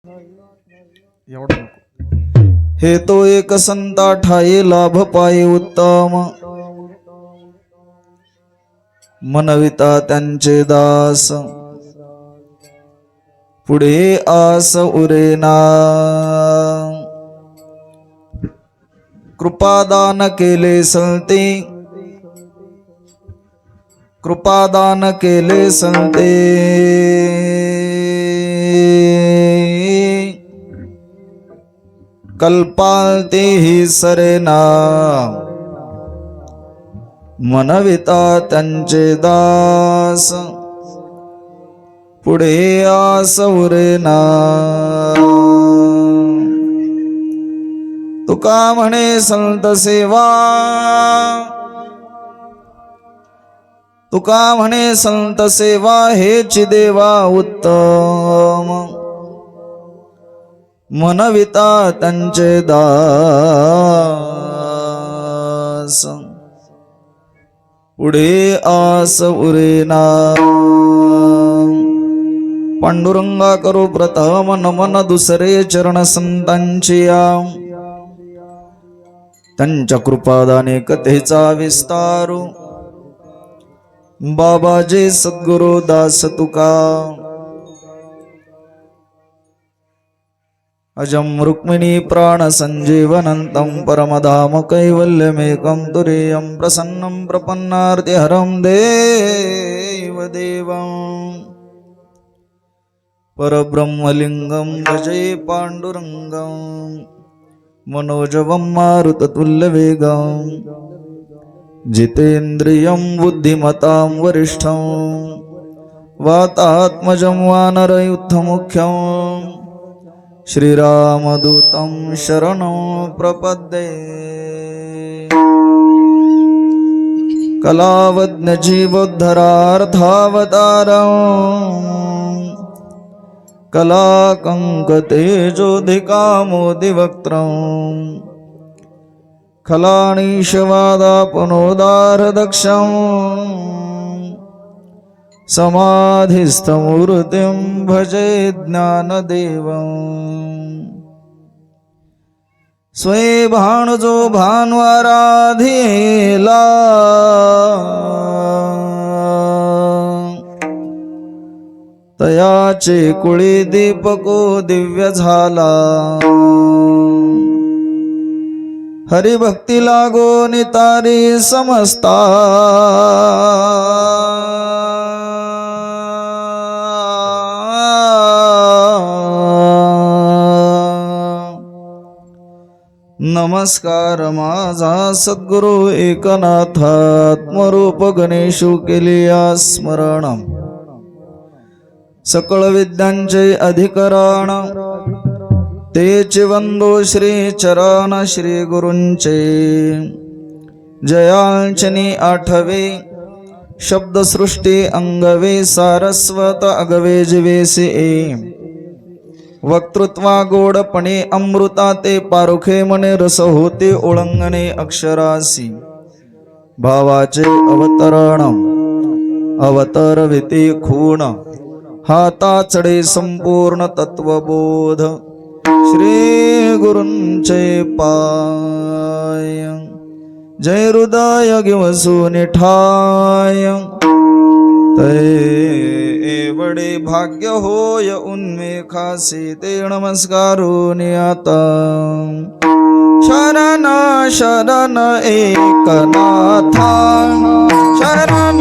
एवढं नको. हे तो एक संता ठाई लाभ पाये उत्तम, मनविता त्यांचे दास, पुढे आस उरेना. कृपादान केले संते, कृपादान केले संते, कल्पालते ही सरेना. मनविता त्यांचे दास, पुढे आस उरेना. तुका म्हणे संत सेवा, तुका म्हणे संत सेवा हेच देवा उत्तम, मनविता त्यांचे दास, पुढे आस उरेना. पांडुरंगा करू प्रथम नमन, दुसरे चरण संतांची या. त्यांच्या कृपादाने कथेचा विस्तारू, बाबाजी सद्गुरु दास तुका. अजम रुक्मिणी प्राण संजीवनंतं, परमधाम कैवल्यमेकं तुरीयं. प्रसन्नं प्रपन्नार्तिहरं देवदेवं, परब्रह्मलिंगं भजे पांडुरंगं. मनोजवं मारुततुल्यवेगं, जितेन्द्रियं बुद्धिमतां वरिष्ठं. वातात्मजं वानरयुद्धमुख्यं, श्रीरामदूतं शरणं प्रपद्ये. कलावज्ञजीवोद्धरार्थावतारं, कलाकङ्कतेजोधिकामोदिवक्त्रं. खलानीशवादापनोदारदक्षं, समाधिस्थमूर्तिं भजे ज्ञानदेवं. स्वये भाणजो भान्वाराधिला, तयाचे कुळी दीपको दिव्य झाला. हरिभक्ती लागो नितारी समस्ता, नमस्कार माझा सद्गुरु एकनाथात्मरूप गणेशु केलिया स्मरण. सकळ विद्यांचे अधिकरण, तेचे वंदो श्री चरण श्री गुरूंचे. जयाचनी आठवे शब्दसृष्टी अंगवे, सारस्वत अगवे जीवेसी. वक्तृत्वा गोडपणे अमृता ते पारुखे, मने रस होते ओळंगणे अक्षरासी. भावाचे अवतरण अवतरविते खूण, हाताचडे संपूर्ण तत्वबोध. श्री गुरूंचे पाय, जय हृदय गिवसून ठाय. तै एवढे भाग्य होय उन्मेखासी, ते नमस्कारून आता. शरण शरण एकनाथा, शरण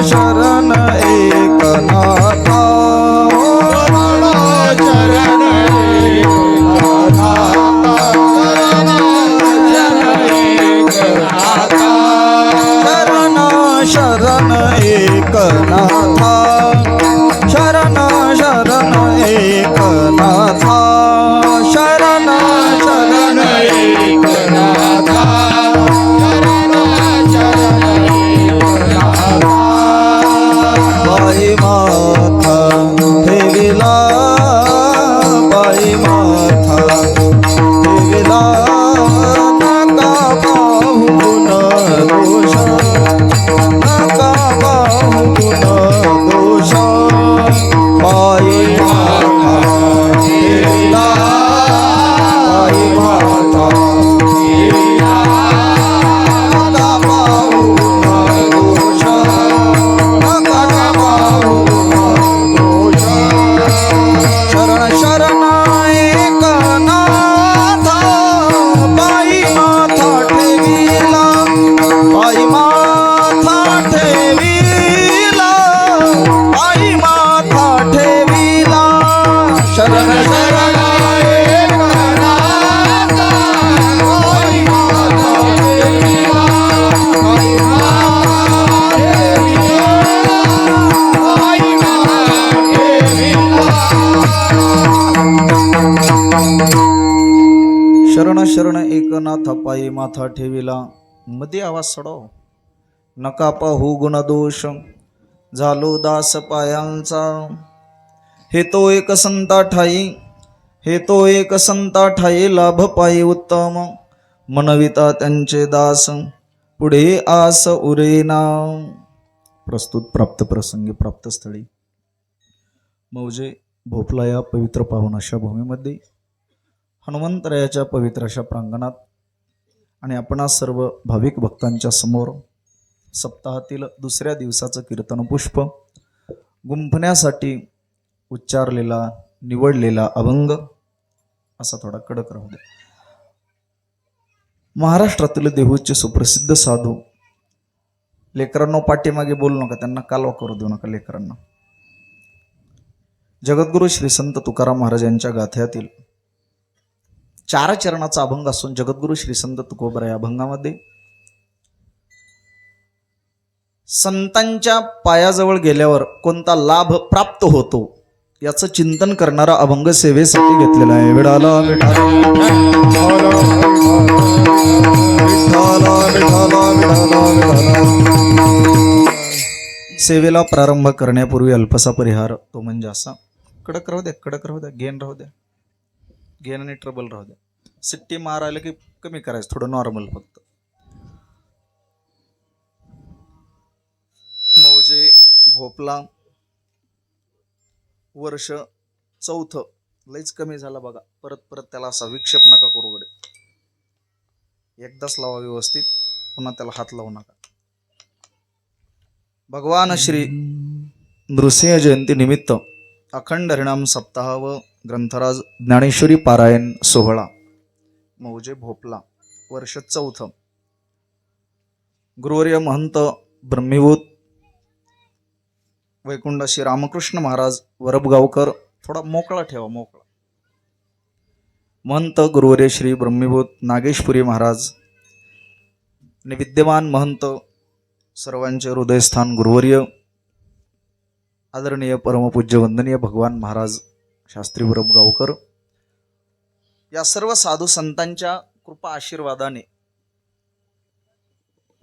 शरण एकनाथा. शरण शरण एकनाथा, शरण शरण एकनाथा. शरण शरण एकनाथा, शरण शरण एकनाथा. बाई माथा ठेविला, बाई माथा ठेविला, नका पाहून दोष, नका पाहून दोष. बाई माथा ठेविला, शरण शरण एकनाथ पायी माथा ठेविला मध्ये आवाज सोडव नका पाहू गुण दोष झालो दास पायांचा हे तो एक संता ठाई हे तो एक संता ठाई लाभ पायी उत्तम मनविता त्यांचे दास पुढे आस उरेना. प्रस्तुत प्राप्त प्रसंगी प्राप्त स्थळी मौजे भोपला या पवित्र पावन अशा भूमीमध्ये हनुमंतरायाच्या पवित्र अशा प्रांगणात आणि आपणा सर्व भाविक भक्तांच्या समोर सप्ताहातील दुसऱ्या दिवसाचं कीर्तन पुष्प गुंफण्यासाठी उच्चारलेला निवडलेला अभंग असा थोडा कडक राहू द्या. महाराष्ट्रातील देहूचे सुप्रसिद्ध साधू लेकरांनो पाठीमागे बोलू नका, त्यांना कालवा करू देऊ नका लेकरांना. जगद्गुरु श्री संत तुकाराम महाराज यांच्या गाथ्यातील 4 चरणाचा अभंग असून जगद्गुरु श्री संत तुकोबरा या अभंगामध्ये संतांच्या पायाजवळ गेल्यावर कोणता लाभ प्राप्त होतो याचं चिंतन करणारा अभंग सेवेसाठी घेतलेला आहे. विडाला सेवेला प्रारंभ करण्यापूर्वी अल्पसा परिहार तो म्हणजे असा. कडक राहू द्या, कडक राहू द्या, घेन राहू द्या, घेन आणि ट्रबल राहू द्या. सिट्टी मारायला की कमी करायचं, थोडं नॉर्मल फक्त. मौजे भोपला वर्ष 4th लईच कमी झाला बघा. परत परत त्याला असा विक्षेप नका करू गडे. एकदाच लावा व्यवस्थित, पुन्हा त्याला हात लावू नका. भगवान श्री नृसिंह जयंती निमित्त अखंड हरिनाम सप्ताह व ग्रंथराज ज्ञानेश्वरी पारायण सोहळा मौजे भोपला वर्ष 4th. गुरुवर्य महंत ब्रह्मीभूत वैकुंठ श्री रामकृष्ण महाराज वरबगावकर, थोडा मोकळा ठेवा, मोकळा. महंत गुरुवर्य श्री ब्रह्मीभूत नागेशपुरी महाराज आणि विद्यमान महंत सर्वांचे हृदयस्थान गुरुवर्य आदरणीय परमपूज्य वंदनीय भगवान महाराज शास्त्री वरबगावकर या सर्व साधू संतांच्या कृपा आशीर्वादाने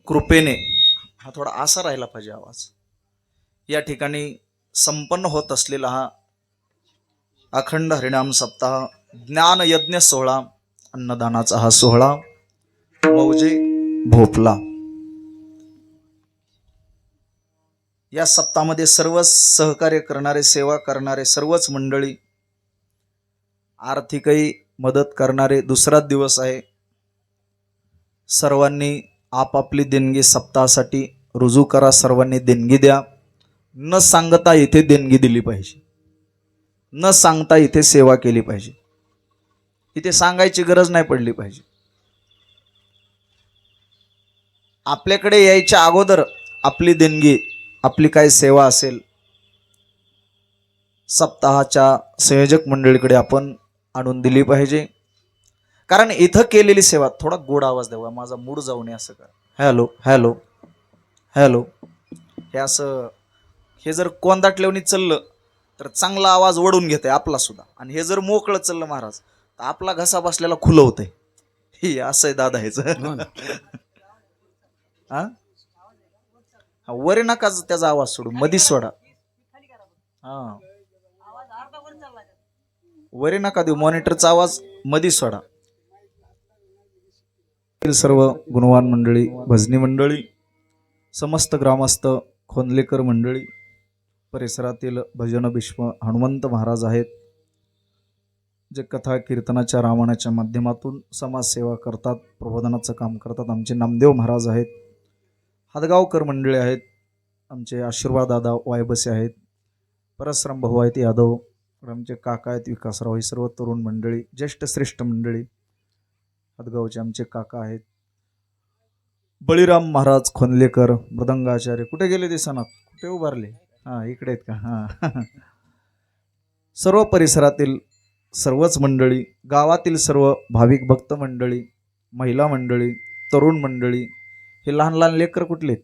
कृपेने, हा थोडा आसा राहिला पाहिजे आवाज, या ठिकाणी संपन्न होत असलेला हा अखंड हरिनाम सप्ताह ज्ञान यज्ञ सोहळा अन्नदानाचा हा सोहळा मौजे भोपला. या सप्ताहामध्ये सर्व सहकार्य करणारे, सेवा करणारे सर्वच मंडळी, आर्थिकही मदत करणारे, दुसराच दिवस आहे. सर्वांनी आपापली देणगी सप्ताहासाठी रुजू करा. सर्वांनी देणगी द्या. न सांगता इथे देणगी दिली पाहिजे, न सांगता इथे सेवा केली पाहिजे. इथे सांगायची गरज नाही पडली पाहिजे. आपल्याकडे यायच्या अगोदर आपली देणगी, आपली काय सेवा असेल सप्ताहाच्या संयोजक मंडळीकडे आपण आणून दिली पाहिजे. कारण इथं केलेली सेवा, थोडा गोड आवाज द्यावा, माझा मूड जाऊ नये असं करा. हॅलो हॅलो हॅलो, हे असं, हे जर कोंदाटल्याने चाललं तर चांगला आवाज वडून घेते आपला सुद्धा, आणि हे जर मोकळं चाललं महाराज तर आपला घसा बसलेला खुलवतंय. हे असं आहे दादा ह्याचं. हा, वरे नका त्याचा आवाज सोडू, मधी सोडा. हा, वरे नका देऊ, मॉनिटरचा आवाज मधी सोडा. सर्व गुणवान मंडळी, भजनी मंडळी, समस्त ग्रामस्थ, खोंदलेकर मंडळी, परिसरातील भजन भीष्म हनुमंत महाराज आहेत, जे कथा कीर्तनाच्या रामायणाच्या माध्यमातून समाजसेवा करतात, प्रबोधनाचं काम करतात. आमचे नामदेव महाराज आहेत, हादगावकर मंडळी आहेत, आमचे आशीर्वाद दादा वायबसे आहेत, परसराम भाऊ आहेत यादव, आमचे काका आहेत विकासराव. ही सर्व तरुण मंडळी, ज्येष्ठ श्रेष्ठ मंडळी, हादगावचे आमचे काका आहेत. बळीराम महाराज खोंदलेकर मृदंगाचार्य, कुठे गेले दिसनात, कुठे उभारले? हा, इकडे आहेत का? हा. सर्व परिसरातील सर्वच मंडळी, गावातील सर्व भाविक भक्त मंडळी, महिला मंडळी, तरुण मंडळी, हे लहान लहान लेकर कुठले?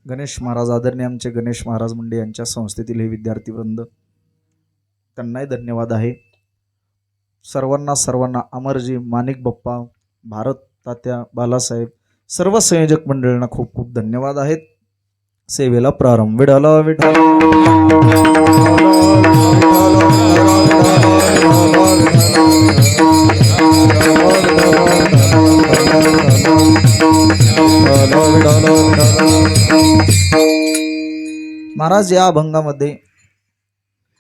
गणेश महाराज, आदरणीय आमचे गणेश महाराज मुंडे यांच्या संस्थेतील हे विद्यार्थी वृंद, त्यांनाही धन्यवाद आहे. सर्वांना अमरजी, माणिक बाप्पा, भारत तात्या, बालासाहेब, सर्व संयोजक मंडळींना खूप खूप धन्यवाद आहेत. सेवेला प्रारंभ. विठ्ठल विठ्ठल महाराज, या अभंगामध्ये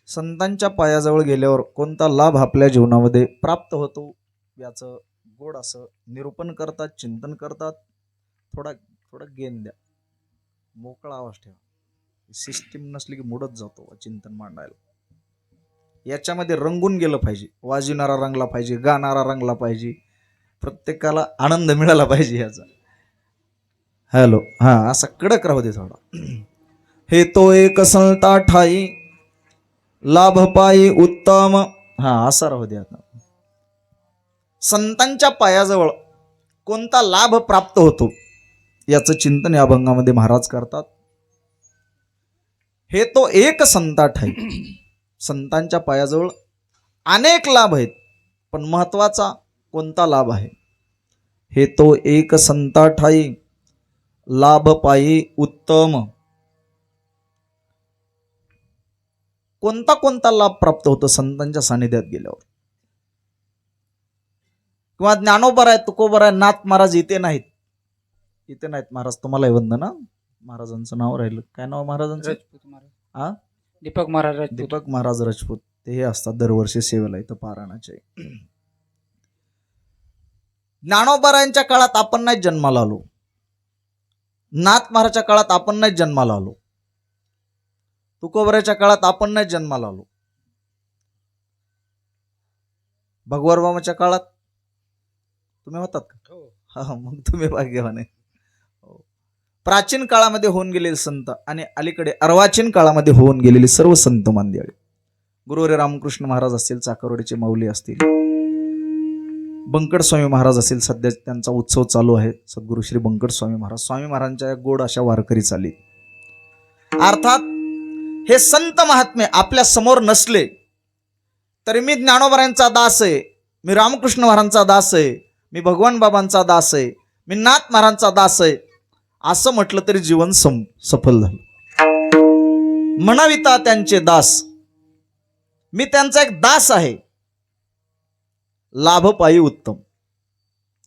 संतांच्या पायाजवळ गेल्यावर कोणता लाभ आपल्या जीवनामध्ये प्राप्त होतो याचं गोड असं निरूपण करतात, चिंतन करतात. थोडा गेन द्या, मोकळा आवाज ठेवा. सिस्टीम नसली की मुडत जातो चिंतन मांडायला. याच्यामध्ये रंगून गेलं पाहिजे, वाजविणारा रंगला पाहिजे, गाणारा रंगला पाहिजे, प्रत्येकाला आनंद मिळाला पाहिजे याचा. हॅलो, हा, असा कडक राहू दे थोडा. हे तो एक संता ठाई लाभ पायी उत्तम, हा असा राहू दे. आता संतांच्या पायाजवळ कोणता लाभ प्राप्त होतो याचं चिंतन या अभंगामध्ये महाराज करतात. हे तो एक संता ठाई, संतांच्या पायाजवळ अनेक लाभ आहेत, पण महत्वाचा कोणता लाभ आहे? हे तो एक संता ठाई लाभ पायी उत्तम. कोणता लाभ प्राप्त होतो संतांच्या सानिध्यात गेल्यावर? किंवा ज्ञानोबर आहे, तुकोबर आहे, नाथ महाराज इथे नाहीत महाराज. तुम्हाला वंदना. महाराजांचं नाव राहिलं, काय नाव महाराजांचं? दीपक महाराज राजपूत. दीपक महाराज राजपूत. ते हे असतात दरवर्षी सेवेला इथं पारायणाचे. ज्ञानोबरायांच्या काळात आपण नाही जन्माला आलो, नाथ महाराजच्या काळात आपण नाही जन्माला आलो, तुकोबराच्या काळात आपण नाही जन्माला आलो, भगवानबाबाच्या काळात तुम्ही होतात का? हा, मग तुम्ही भाग्यवान आहे. प्राचीन काळामध्ये होऊन गेलेले संत आणि अलीकडे अर्वाचीन काळामध्ये होऊन गेलेले सर्व संत मंडळी, गुरुवर्य रामकृष्ण महाराज असतील, चाकरवाडीचे माऊली असतील, बंकट स्वामी महाराज असतील, सध्या त्यांचा उत्सव चालू आहे, सद्गुरु श्री बंकट स्वामी महाराज. स्वामी महाराजांच्या गोड अशा वारकरी चाली. अर्थात हे संत महात्मे आपल्या समोर नसले तरी मी ज्ञानोबरायांचा दास आहे, मी रामकृष्ण महाराजांचा दास आहे, मी भगवान बाबांचा दास आहे, मी नाथ महाराजांचा दास आहे असं म्हटलं तरी जीवन सफल झालं. म्हणाविता त्यांचे दास, मी त्यांचा एक दास आहे. लाभ पायी उत्तम.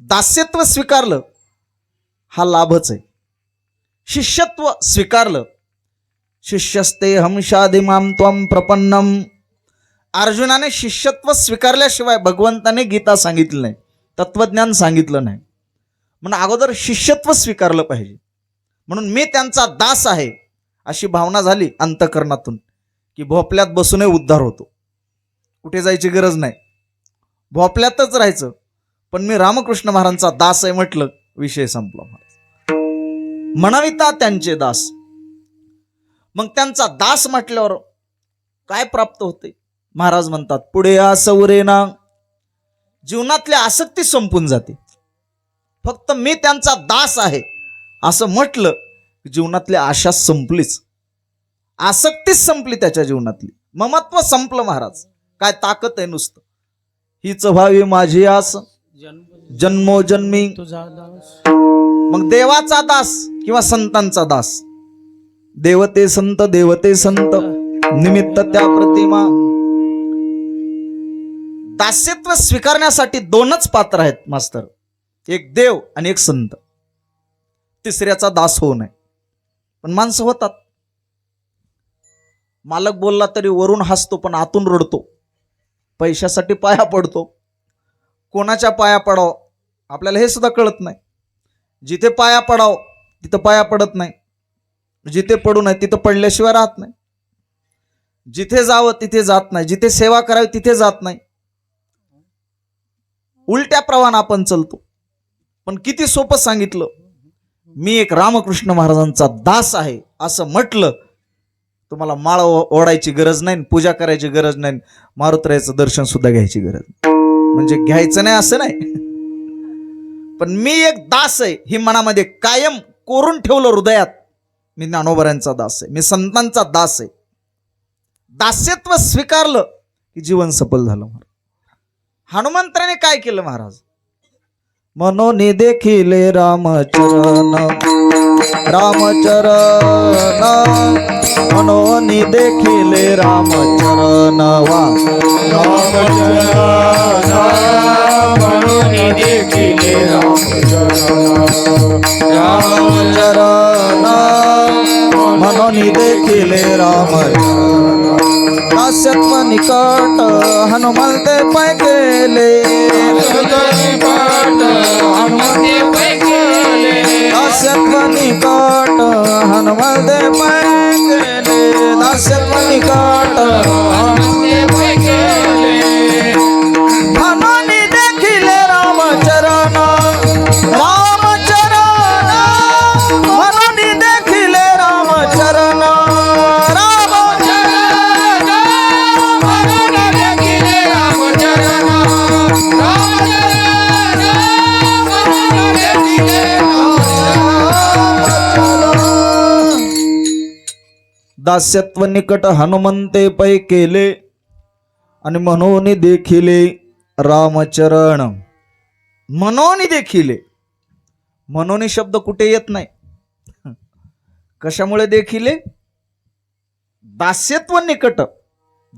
दास्यत्व स्वीकारलं हा लाभच आहे. शिष्यत्व स्वीकारलं, शिष्यस्ते हमशादिमाम त्वं प्रपन्नम. अर्जुनाने शिष्यत्व स्वीकारल्याशिवाय भगवंताने गीता सांगितली नाही, तत्वज्ञान सांगितलं नाही. म्हणून अगोदर शिष्यत्व स्वीकारलं पाहिजे. म्हणून मी त्यांचा दास आहे अशी भावना झाली अंतकरणातून की भोपल्यात बसूनही उद्धार होतो. कुठे जायची गरज नाही, भोपल्यातच राहायचं. पण मी रामकृष्ण महाराजांचा दास आहे म्हटलं, विषय संपला. म्हणाविता त्यांचे दास. मग त्यांचा दास म्हटल्यावर काय प्राप्त होते? महाराज म्हणतात, पुढे आसवरेना, जीवनातली आसक्ती संपून जाते. फक्त मी त्यांचा दास आहे असं म्हटलं, जीवनातली आशा संपलीच, आसक्तीच संपली त्याच्या जीवनातली, ममत्व संपलं. महाराज काय ताकद आहे नुसतं, हीच व्हावी माझी आस जन्मोजन्मी. मग देवाचा दास किंवा संतांचा दास, देवते संत निमित्त त्या प्रतिमा. दास्यत्व स्वीकारण्यासाठी दोनच पात्र आहेत मास्तर, एक देव आणि एक संत. तिसऱ्याचा दास होऊ नये. पण माणसं होतात, मालक बोलला तरी वरून हसतो पण आतून रडतो, पैशासाठी पाया पडतो. कोणाच्या पाया पडाव आपल्याला हे सुद्धा कळत नाही. जिथे पाया पडाव तिथं पाया पडत नाही, जिथे पडू नये तिथं पडल्याशिवाय राहत नाही, जिथे जावं तिथे जात नाही, जिथे सेवा करावी तिथे जात नाही. उलट्या प्रवाहाने आपण चालतो. पण किती सोपं सांगितलं, मी एक रामकृष्ण महाराजांचा दास आहे असं म्हटलं तुम्हाला माळ ओढायची गरज नाही, पूजा करायची गरज नाही, मारुतरायाचं दर्शन सुद्धा घ्यायची गरज नाही. म्हणजे घ्यायचं नाही असं नाही, पण मी एक दास आहे ही मनामध्ये कायम कोरून ठेवलं हृदयात. मी ज्ञानोबरांचा दास आहे, मी संतांचा दास आहे. दास्यत्व स्वीकारलं की जीवन सफल झालं. हनुमंताने काय केलं महाराज? मनोनी देखिले रामचरण, रामचरण मनोनी देखिले रामचरण वा मनोनी देखिले रामचरण, मनोनी देखिले रामचरण. दास्यत्व निकट हनुमंते पै केले, दास्यत्व निकट हनुमंते पै केले, दास्यत्व निकट मनोनी देखिले रामचरण, रामचरण मनोनी देखिले रामचरण, दास्यत्व निकट हनुमंते पै केले आणि मनोनी देखिले रामचरण. मनोनी देखिले, मनोनी शब्द कुठे येत नाही. कशामुळे देखिले? दास्यत्व निकट,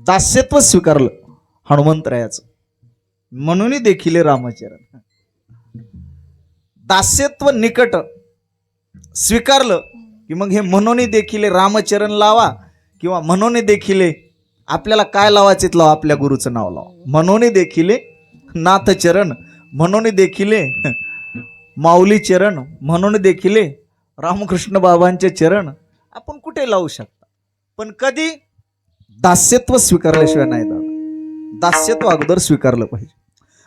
दास्यत्व स्वीकारलं हनुमंतरायाचं, म्हणून देखिले रामचरण. दास्यत्व निकट स्वीकारलं की मग हे मनोनी देखिले रामचरण लावा, किंवा मनोनी देखिले आपल्याला काय लावायचे लावा, आपल्या गुरुचं नाव लावा. मनोनी देखिले नाथचरण, मनोनी देखिले माऊली चरण, म्हणून देखिले रामकृष्ण बाबांचे चरण आपण कुठे लावू शकता. पण कधी? दास्यत्व स्वीकारल्याशिवाय नाही दादा. दास्यत्व अगोदर स्वीकारलं पाहिजे.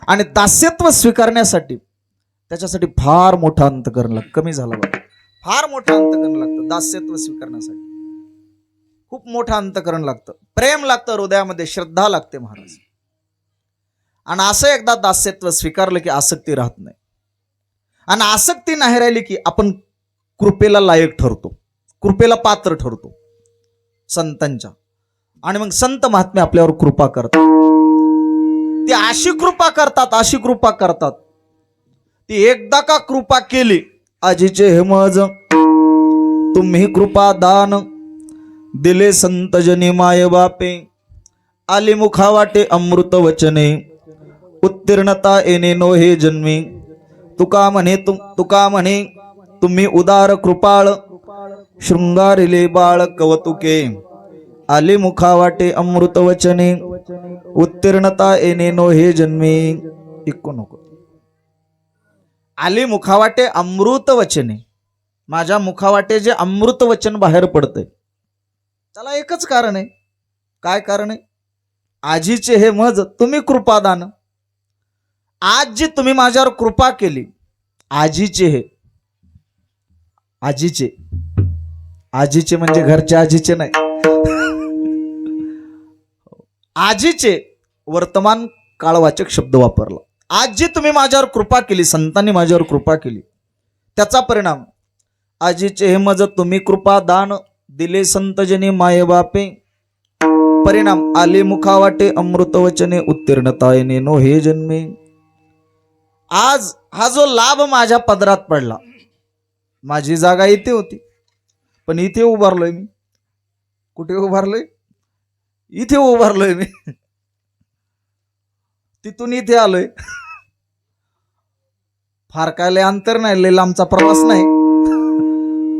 आणि दास्यत्व स्वीकारण्यासाठी त्याच्यासाठी फार मोठं अंतकरण लागतं. कमी झालं बघा, फार मोठं अंतकरण लागतं दास्यत्व स्वीकारण्यासाठी. खूप मोठं अंतकरण लागतं, प्रेम लागतं हृदयामध्ये, श्रद्धा लागते महाराज. आणि असं एकदा दास्यत्व स्वीकारलं की आसक्ती राहत नाही. आणि आसक्ती नाही राहिली की आपण कृपेला लायक ठरतो, कृपेला पात्र ठरतो संतांच्या. आणि मग संत महात्मे आपल्यावर कृपा करतात. ती अशी कृपा करतात, अशी कृपा करतात. ती एकदा का कृपा केली, आजीचे हेमज तुम्ही कृपा दान दिले संतजनी माय बापे, आली मुखा वाटे अमृत वचने, उत्तीर्णता येणे नो हे जन्मी. तुका म्हणे तुम्ही उदार कृपाळ, शृंगारिले बाळ कवतुके, आली मुखा वाटे अमृत वचने, उत्तीर्णता येणे नो हे जन्मी. ऐकू नको. आली मुखावाटे अमृत वचने, माझ्या मुखावाटे जे अमृत वचन बाहेर पडतंय त्याला एकच कारण आहे. काय कारण आहे? आजीचे हे मज तुम्ही कृपादान. आज जी तुम्ही माझ्यावर कृपा केली, आजीचे हे, आजीचे, आजीचे म्हणजे घरच्या आजीचे नाही, आजीचे वर्तमान काळवाचक शब्द वापरला. आज जी तुम्ही माझ्यावर कृपा केली, संतांनी माझ्यावर कृपा केली, त्याचा परिणाम आजीचे हे मज तुम्ही कृपा दान दिले संतजनी माये बापे, परिणाम आले मुखावाटे अमृत वचने, उत्तीर्णता येणे नो हे जन्मे. आज हा जो लाभ माझ्या पदरात पडला, माझी जागा इथे होती पण इथे उभारलोय मी. कुठे उभारलोय? इथे उभारलोय मी. तिथून इथे आलोय. फार काय लय अंतर नाही, लय लांबचा प्रवास नाही,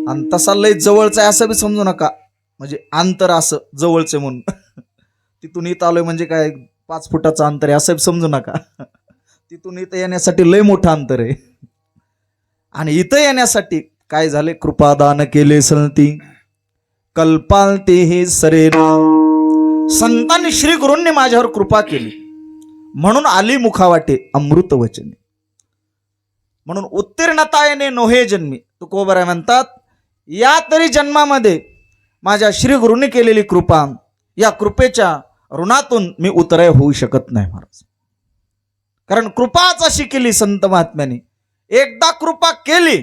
आणि तसा लय जवळचा आहे असं बी समजू नका. म्हणजे अंतर असं जवळचे म्हणून तिथून इथं आलोय म्हणजे काय 5 फुटाचं अंतर आहे असं समजू नका. तिथून इथं येण्यासाठी लय मोठं अंतर आहे. आणि इथं येण्यासाठी काय झाले? कृपादान केले सलती कल्पालते हे सरेना. संतांनी श्री गुरूंनी माझ्यावर कृपा केली म्हणून आली मुखावाटे अमृत वचने, म्हणून उत्तीर्णता येणे नोहे जन्मी. तुकोबराय म्हणतात, या तरी जन्मामध्ये माझ्या श्री गुरुने केलेली कृपा, या कृपेच्या ऋणातून मी उतराय होऊ शकत नाही महाराज. कारण कृपाच अशी केली संत महात्म्याने, एकदा कृपा केली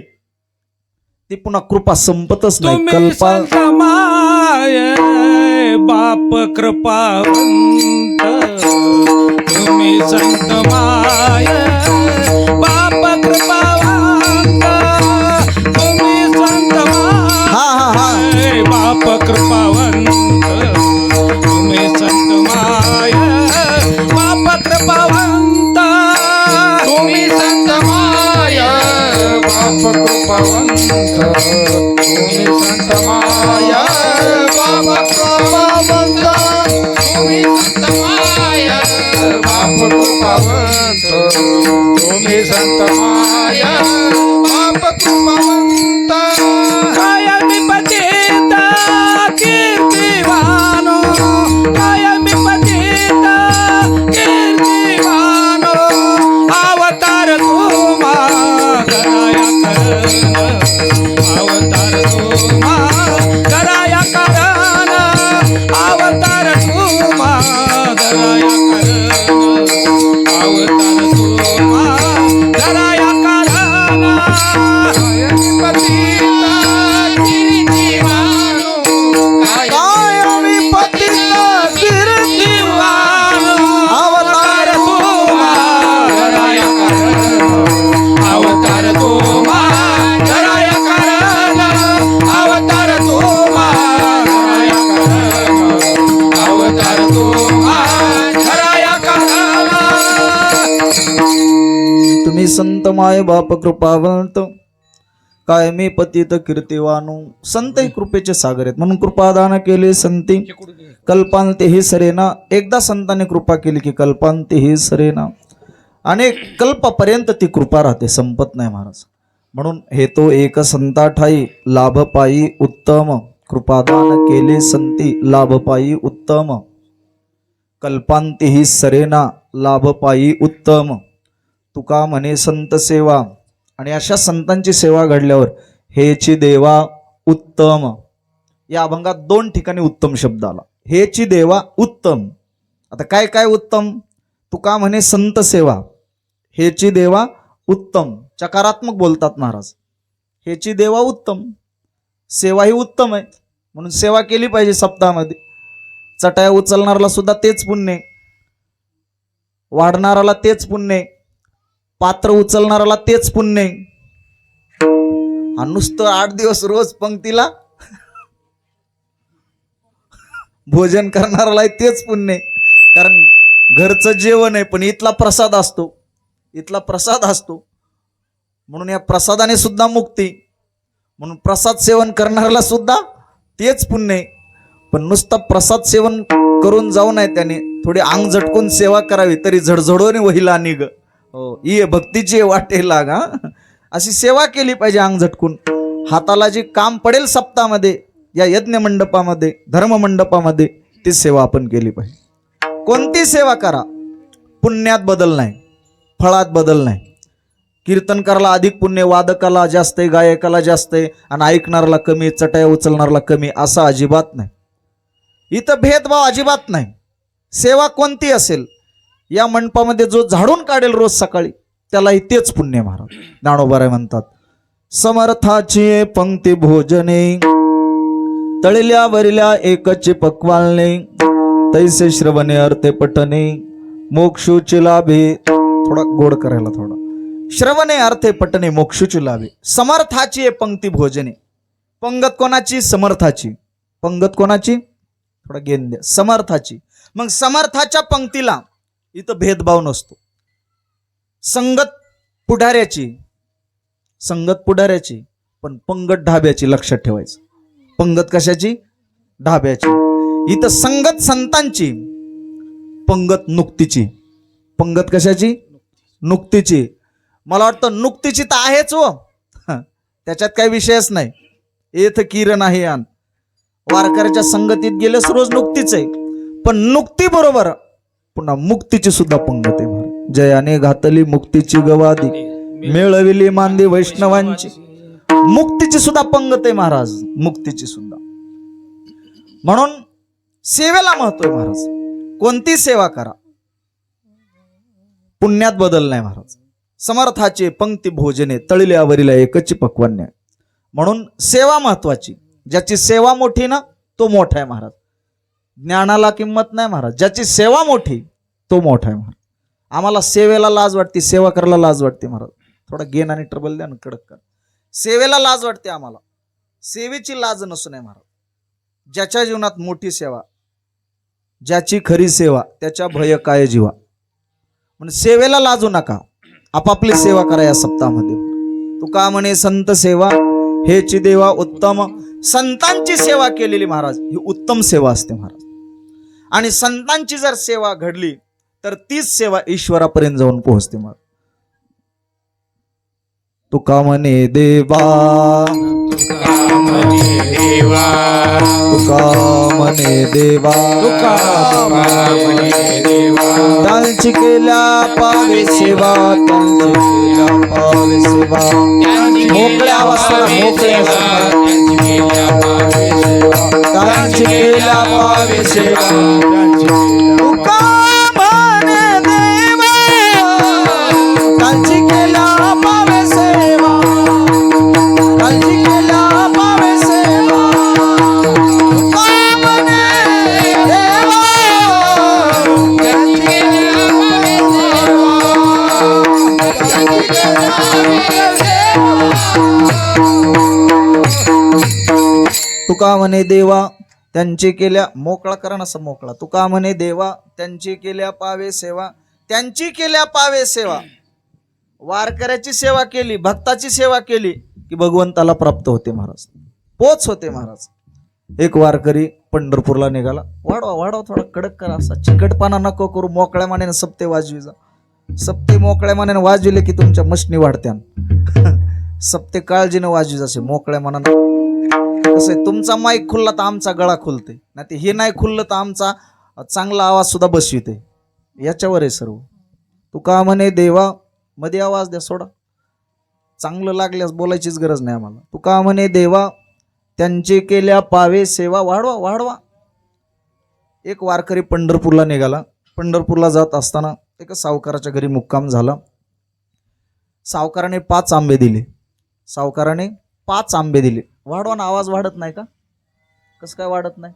ती पुन्हा कृपा संपतच नाही. तुम्ही संत माय बाप कृपावंत, तुम्ही संत माय बाप कृपावंत, तुम्ही संत माय बाप कृपावंत, तुम्ही संत माय बाप कृपावंत, तुम्ही संत माय बाप कृपावंत, तुम्ही संत माया बाबा कृपावंत, तुम्ही संत माया बाप कृपावंत, तुम्ही संत माया बाप कृपावंत. कायमी पतित कीर्तिवानो, कायमी पतित कीर्तिवानो, अवतार तुम्हा गणाया करण, अवतार तुम्हा गणाया करण, अवतार तुम्हा गणाया करण, अवतार तुम्हा गणाया करण. कायमी पतित कीर्तिवानो, अवतार तुम्हा गणाया करण, अवतार तुम्हा गणाया करण, अवतार तुम्हा गणाया करण, अवतार तुम्हा गणाया करण. तुम्ही संत माय बाप कृपावंत, कायमी पतित कीर्तिवानो. संत ही कृपेचे सागर आहेत, म्हणून कृपादान केले संती कल्पांतेही सरेना. एकदा संतांनी कृपा केली की कल्पांतेही सरेना, अनेक कल्पापर्यंत ती कृपा राहते, संपत नाही महाराज. म्हणून हे तो एक संता ठाई लाभ पायी उत्तम, कृपादान केले संती लाभ पायी उत्तम, कल्पांतेही सरेना लाभ पायी उत्तम. तुका म्हणे संत सेवा, आणि अशा संतांची सेवा घडल्यावर हेची देवा उत्तम. या अभंगात 2 ठिकाणी उत्तम शब्द आला. हेची देवा उत्तम. आता काय काय उत्तम? तुका म्हणे संत सेवा, हेची देवा उत्तम. चकारात्मक बोलतात महाराज. हेची देवा उत्तम, सेवा ही उत्तम आहे, म्हणून सेवा केली पाहिजे सप्ताहामध्ये. चटाया उचलणाराला सुद्धा तेच पुण्य आहे, वाढणाराला तेच पुण्य आहे, पात्र उचलणाराला तेच पुण्य आहे. आणि नुसतं 8 दिवस रोज पंक्तीला भोजन करणाराला तेच पुण्य आहे. कारण घरचं जेवण आहे पण इथला प्रसाद असतो, इथला प्रसाद असतो, म्हणून या प्रसादाने सुद्धा मुक्ती. म्हणून प्रसाद सेवन करणाऱ्याला सुद्धा तेच पुण्य आहे. पण नुसतं प्रसाद सेवन करून जाऊ नये, त्याने थोडी अंग झटकून सेवा करावी, तरी झडझडोने वहिला निघ. हो, ये भक्तीची वाटे लागा, अशी सेवा केली पाहिजे अंग झटकून. हाताला जे काम पडेल सप्ताहामध्ये, या यज्ञ मंडपामध्ये, धर्म मंडपामध्ये, ती सेवा आपण केली पाहिजे. कोणती सेवा करा, पुण्यात बदल नाही, फळात बदल नाही. कीर्तनकाराला अधिक पुण्य, वादकाला जास्त आहे, गायकाला जास्त आहे, आणि ऐकणाराला कमी, चटाया उचलणाराला कमी, असा अजिबात नाही. इथं भेदभाव अजिबात नाही. सेवा कोणती असेल, या मंडपामध्ये जो झाडून काढेल रोज सकाळी, त्यालाही तेच पुण्य महाराज. ज्ञानोबा म्हणतात, समर्थाची पंक्ती भोजने, तळल्या वरल्या एकचे पक्वालने, तैसे श्रवणे अर्थे पटणे, मोक्षुची लाभे. थोडा गोड करायला, थोडा श्रवणे अर्थे पटणे मोक्षुची लाभे. समर्थाची पंक्ती भोजने. पंगत कोणाची? समर्थाची. पंगत कोणाची? थोडा गेन द्या. समर्थाची. मग समर्थाच्या पंक्तीला इथं भेदभाव नसतो. संगत पुढाऱ्याची, संगत पुढाऱ्याची, पण पंगत ढाब्याची. लक्षात ठेवायचं. पंगत कशाची? ढाब्याची. इथं संगत संतांची, पंगत नुक्तीची. पंगत कशाची? नुक्तीची. मला वाटतं नुक्तीची तर आहेच हो, त्याच्यात काही विषयच नाही. येथ किरण आहे आण, वारकऱ्याच्या संगतीत गेलेस रोज नुक्तीच आहे. पण नुक्ती बरोबर पुन्हा मुक्तीची सुद्धा पंगत आहे. जयाने घातली मुक्तीची गवादी, मिळविली मांदी वैष्णवांची. मुक्तीची सुद्धा पंगत आहे महाराज, मुक्तीची सुद्धा. म्हणून सेवेला महत्व आहे महाराज. कोणती सेवा करा, पुण्यात बदल नाही महाराज. समर्थाचे पंक्ती भोजने, तळल्यावरील एकच पक्वान्य. म्हणून सेवा महत्वाची. ज्याची सेवा मोठी ना तो मोठा आहे महाराज. ज्ञानाला किंमत नाही महाराज, ज्याची सेवा मोठी तो मोठा आहे महाराज. आम्हाला सेवेला लाज वाटते, सेवा करायला लाज वाटते महाराज. थोडा गेन आणि ट्रबल द्या ना, कडक कर. सेवेला लाज वाटते आम्हाला, सेवेची लाज नसू नये महाराज. ज्याच्या जीवनात मोठी सेवा, ज्याची खरी सेवा, त्याच्या भय काय जीवा. म्हणजे सेवेला लाजू नका, आपापली सेवा करा या सप्ताहामध्ये. तुका म्हणे संत सेवा हेची देवा उत्तम. संतांची सेवा केलेली महाराज ही उत्तम सेवा असते महाराज. आणि संतांची जर सेवा घडली तर तीच सेवा ईश्वरापर्यंत जाऊन पोहोचते महाराज. तुका म्हणे देवा, तुका म्हणे देवा, त्यांची केल्या पावे सेवा, त्यांची केल्या पावे सेवा. मोकळ्या अवस्था, मोकळ्या त्यांची केल्या पावे सेवा. तुका म्हणे देवा, त्यांची केल्या पावे सेवा, त्यांची केल्या पावे सेवा. तुका म्हणे देवा, त्यांची केल्या पावे सेवा. तुका म्हणे देवा त्यांची केल्या, मोकळा करा ना असं मोकळा. तुका म्हणे देवा त्यांची केल्या पावे सेवा, त्यांची केल्या पावे सेवा. वारकऱ्याची सेवा केली, भक्ताची सेवा केली की भगवंताला प्राप्त होते महाराज, पोच होते महाराज. एक वारकरी पंढरपूरला निघाला. वाढवा वाढवा, थोडा कडक करा, असा चिकटपणा नको करू. मोकळ्या मानेने सप्ते वाजवी जा. सप्ते मोकळ्या मानेने वाजविले की तुमच्या मशनी वाढत्यान. सप्ते काळजीने वाजवी जसे मोकळ्या मनानं. कसं आहे, तुमचा माईक खुलला तर आमचा गळा खुलते, नाही ते हे नाही खुललं तर आमचा चांगला आवाज सुद्धा बसविते. याच्यावर आहे सर्व. तुका म्हणे देवा, मध्ये आवाज द्या, सोडा. चांगलं लागल्यास बोलायचीच गरज नाही आम्हाला. तुका म्हणे देवा त्यांची केल्या पावे सेवा. वाढवा वाढवा. एक वारकरी पंढरपूरला निघाला. पंढरपूरला जात असताना एका सावकाराच्या घरी मुक्काम झाला. सावकाराने 5 आंबे दिले. सावकाराने 5 आंबे दिले. वाढवा ना, आवाज वाढत नाही का? कसं काय वाढत नाही?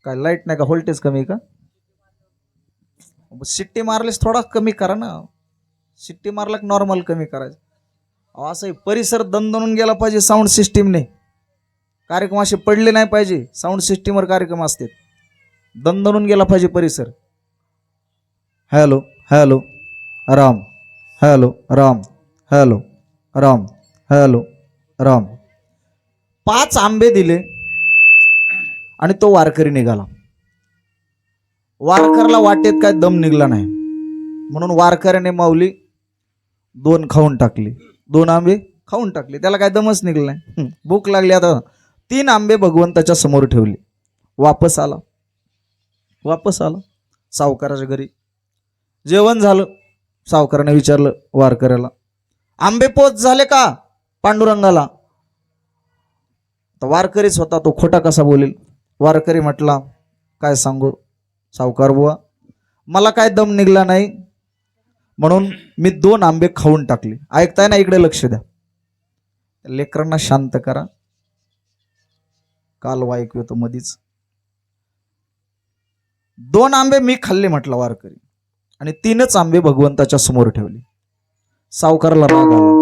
काय लाईट नाही का? व्होल्टेज कमी आहे का? शिट्टी मारलीस थोडा कमी करा ना. शिट्टी मारला की नॉर्मल कमी करायचं. असं परिसर दणदणून गेला पाहिजे साऊंड सिस्टीमने. कार्यक्रम असे पडले नाही पाहिजे. साऊंड सिस्टीमवर कार्यक्रम असते. दणदणून गेला पाहिजे परिसर. Hello hello Ram, hello Ram, hello Ram, hello Ram. 5 आंबे दिले आणि तो वारकरी निघाला. वारकरला वाटेत काय दम निघला नाही, म्हणून वारकऱ्याने माऊली 2 खाऊन टाकली. 2 आंबे खाऊन टाकले. त्याला काय दमच निघला नाही. भूक लागली. आता 3 आंबे भगवंताच्या समोर ठेवले. वापस आला. वापस आला सावकाराच्या घरी. जेवण झालं. सावकाराने विचारलं वारकऱ्याला, आंबे पोच झाले का पांडुरंगाला? तर वारकरीच होता, तो खोटा कसा बोलेल. वारकरी म्हटला, काय सांगू सावकार बुवा, मला काय दम निघला नाही म्हणून मी 2 आंबे खाऊन टाकले. ऐकताय ना? इकडे लक्ष द्या. लेकरांना शांत करा. काल ऐकू येतो मधीच. 2 आंबे मी खाल्ले म्हटला वारकरी, आणि 3च आंबे भगवंताच्या समोर ठेवले. सावकाराला राग आला.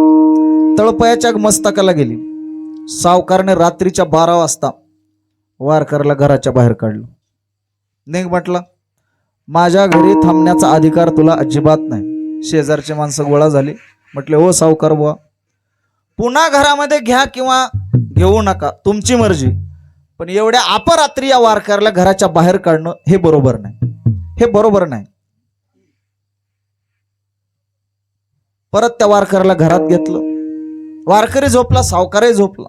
तळपयाच्या मस्तकाला गेली. सावकारने रात्रीच्या 12 वाजता वारकऱ्याला घराच्या बाहेर काढलं. निघ म्हटला, माझ्या घरी थांबण्याचा अधिकार तुला अजिबात नाही. शेजारचे माणसं गोळा झाली. म्हटले, हो सावकार बुवा, पुन्हा घरामध्ये घ्या किंवा घेऊ नका, तुमची मर्जी, पण एवढ्या अपरात्री या वारकऱ्याला घराच्या बाहेर काढणं हे बरोबर नाही. हे बरोबर नाही. परत त्या वारकऱ्याला घरात घेतलं. वारकरी झोपला, सावकारही झोपला.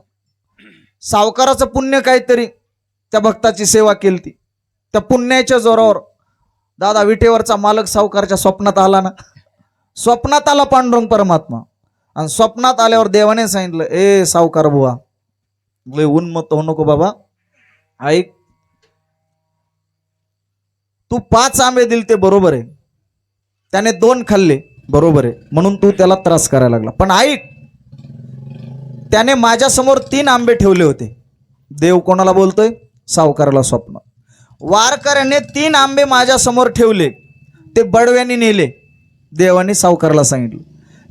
सावकाराचं पुण्य काहीतरी, त्या भक्ताची सेवा केली. त्या पुण्याच्या जोरावर दादा विटेवरचा मालक सावकारच्या स्वप्नात आला ना. स्वप्नात आला पांडुरंग परमात्मा. आणि स्वप्नात आल्यावर देवाने सांगितलं, ए सावकार बुवा, लय उन्मत्त होऊ नको बाबा, ऐक, तू 5 आंबे दिले ते बरोबर आहे, त्याने 2 खाल्ले बरोबर आहे, म्हणून तू त्याला त्रास करायला लागला. पण ऐक, त्याने माझ्या समोर 3 आंबे ठेवले होते. देव कोणाला बोलतोय? सावकाराला स्वप्न. वारकऱ्याने 3 आंबे माझ्या समोर ठेवले, ते बडव्यांनी नेले. देवाने सावकाराला सांगितलं,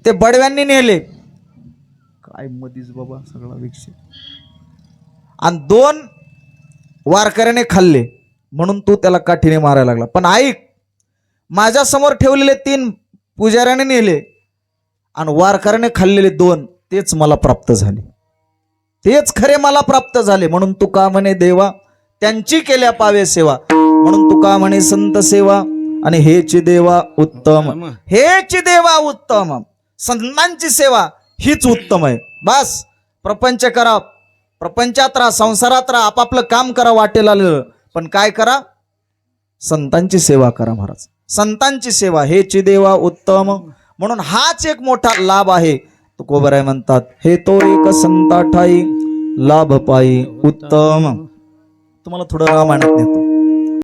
ते बडव्यांनी नेले. काय मधीच बाबा सगळा विषय. आणि 2 वारकऱ्याने खाल्ले, म्हणून तू त्याला काठीने मारायला लागला. पण ऐक, माझ्या समोर ठेवलेले 3 पुजाऱ्याने नेले आणि वारकऱ्याने खाल्लेले 2 तेच मला प्राप्त झाले, तेच खरे मला प्राप्त झाले. म्हणून तू का म्हणे देवा त्यांची केल्या पावे सेवा, म्हणून तू का म्हणे संत सेवा आणि हेची देवा उत्तम, हेची देवा उत्तम. संतांची सेवा हीच उत्तम आहे. बस प्रपंच करा, प्रपंचात राहा, संसारात राहा, आपापलं काम करा वाटेल आलं, पण काय करा? संतांची सेवा करा महाराज. संतांची सेवा हेची देवा उत्तम. म्हणून हाच एक मोठा लाभ आहे. तुकोबराय म्हणतात, हे तो एक संता ठाई लाभ पायी उत्तम. तुम्हाला थोडं रामायणात नेतो.